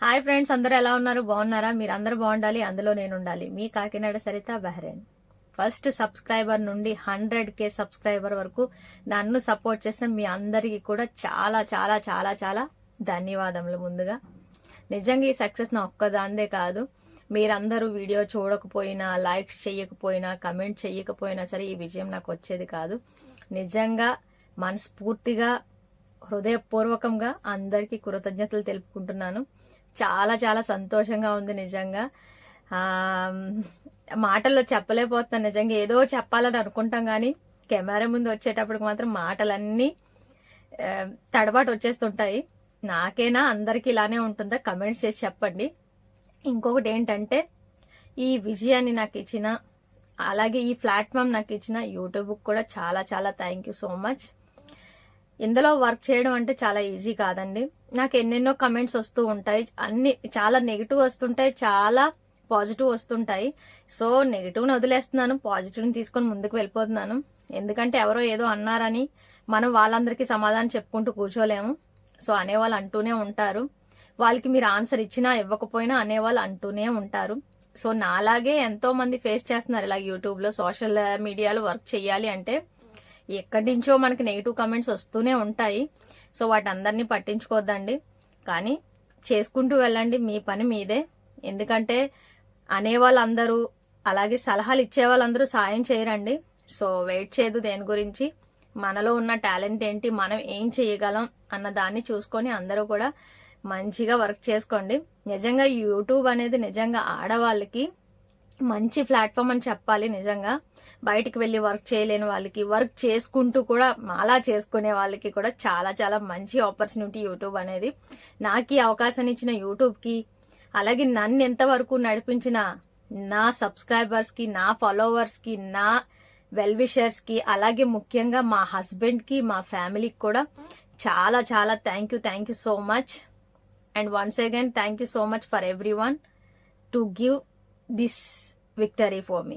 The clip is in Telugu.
హాయ్ ఫ్రెండ్స్, అందరూ ఎలా ఉన్నారు? బాగున్నారా? మీరు అందరూ బాగుండాలి, అందులో నేను ఉండాలి. మీ Kakinada Saritha Bahrain. First subscriber నుండి 100K సబ్స్క్రైబర్ వరకు నన్ను సపోర్ట్ చేసిన మీ అందరికీ కూడా చాలా చాలా చాలా చాలా ధన్యవాదములు. ముందుగా నిజంగా ఈ సక్సెస్ నా ఒక్కదాందే కాదు. మీరందరూ వీడియో చూడకపోయినా, లైక్స్ చేయకపోయినా, కమెంట్ చేయకపోయినా సరే ఈ విజయం నాకు వచ్చేది కాదు. నిజంగా మనస్ఫూర్తిగా హృదయపూర్వకంగా అందరికీ కృతజ్ఞతలు తెలుపుకుంటున్నాను. చాలా చాలా సంతోషంగా ఉంది. నిజంగా మాటల్లో చెప్పలేకపోతున్నాను. నిజంగా ఏదో చెప్పాలని అనుకుంటాం కానీ కెమెరా ముందు వచ్చేటప్పటికి మాత్రం మాటలన్నీ తడబాటు వచ్చేస్తుంటాయి. నాకేనా, అందరికి ఇలానే ఉంటుందా? కమెంట్స్ చేసి చెప్పండి. ఇంకొకటి ఏంటంటే, ఈ విజయాన్ని నాకు ఇచ్చిన, అలాగే ఈ ప్లాట్ఫామ్ నాకు ఇచ్చిన యూట్యూబ్ కూడా చాలా చాలా థ్యాంక్ యూ సో మచ్. ఇందులో వర్క్ చేయడం అంటే చాలా ఈజీ కాదండి. నాకు ఎన్నెన్నో కమెంట్స్ వస్తూ ఉంటాయి. అన్ని చాలా నెగిటివ్ వస్తుంటాయి, చాలా పాజిటివ్ వస్తుంటాయి. సో నెగిటివ్ని వదిలేస్తున్నాను, పాజిటివ్ని తీసుకొని ముందుకు వెళ్ళిపోతున్నాను. ఎందుకంటే ఎవరో ఏదో అన్నారని మనం వాళ్ళందరికీ సమాధానం చెప్పుకుంటూ కూర్చోలేము. సో అనేవాళ్ళు అంటూనే ఉంటారు. వాళ్ళకి మీరు ఆన్సర్ ఇచ్చినా ఇవ్వకపోయినా అనేవాళ్ళు అంటూనే ఉంటారు. సో నాలాగే ఎంతో మంది ఫేస్ చేస్తున్నారు ఇలా యూట్యూబ్లో, సోషల్ మీడియాలో వర్క్ చేయాలి అంటే. ఎక్కడి నుంచో మనకి నెగిటివ్ కమెంట్స్ వస్తూనే ఉంటాయి. సో వాటందరినీ పట్టించుకోవద్దండి, కానీ చేసుకుంటూ వెళ్ళండి. మీ పని మీదే. ఎందుకంటే అనేవాళ్ళందరూ, అలాగే సలహాలు ఇచ్చే వాళ్ళందరూ సాయం చేయరండి. సో వెయిట్ చేయదు దేని గురించి. మనలో ఉన్న టాలెంట్ ఏంటి, మనం ఏం చేయగలం అన్న దాన్ని చూసుకొని అందరూ కూడా మంచిగా వర్క్ చేసుకోండి. నిజంగా యూట్యూబ్ అనేది నిజంగా ఆడవాళ్ళకి మంచి ప్లాట్ఫామ్ అని చెప్పాలి. నిజంగా బయటికి వెళ్ళి వర్క్ చేయలేని వాళ్ళకి, వర్క్ చేసుకుంటూ కూడా అలా చేసుకునే వాళ్ళకి కూడా చాలా చాలా మంచి ఆపర్చునిటీ యూట్యూబ్ అనేది. నాకు ఈ అవకాశాన్ని ఇచ్చిన యూట్యూబ్కి, అలాగే నన్ను ఎంతవరకు నడిపించిన నా సబ్స్క్రైబర్స్కి, నా ఫాలోవర్స్కి, నా వెల్ విషర్స్కి, అలాగే ముఖ్యంగా మా హస్బెండ్కి, మా ఫ్యామిలీకి కూడా చాలా చాలా thank you so much. And once again thank you so much for every one to give this victory for me.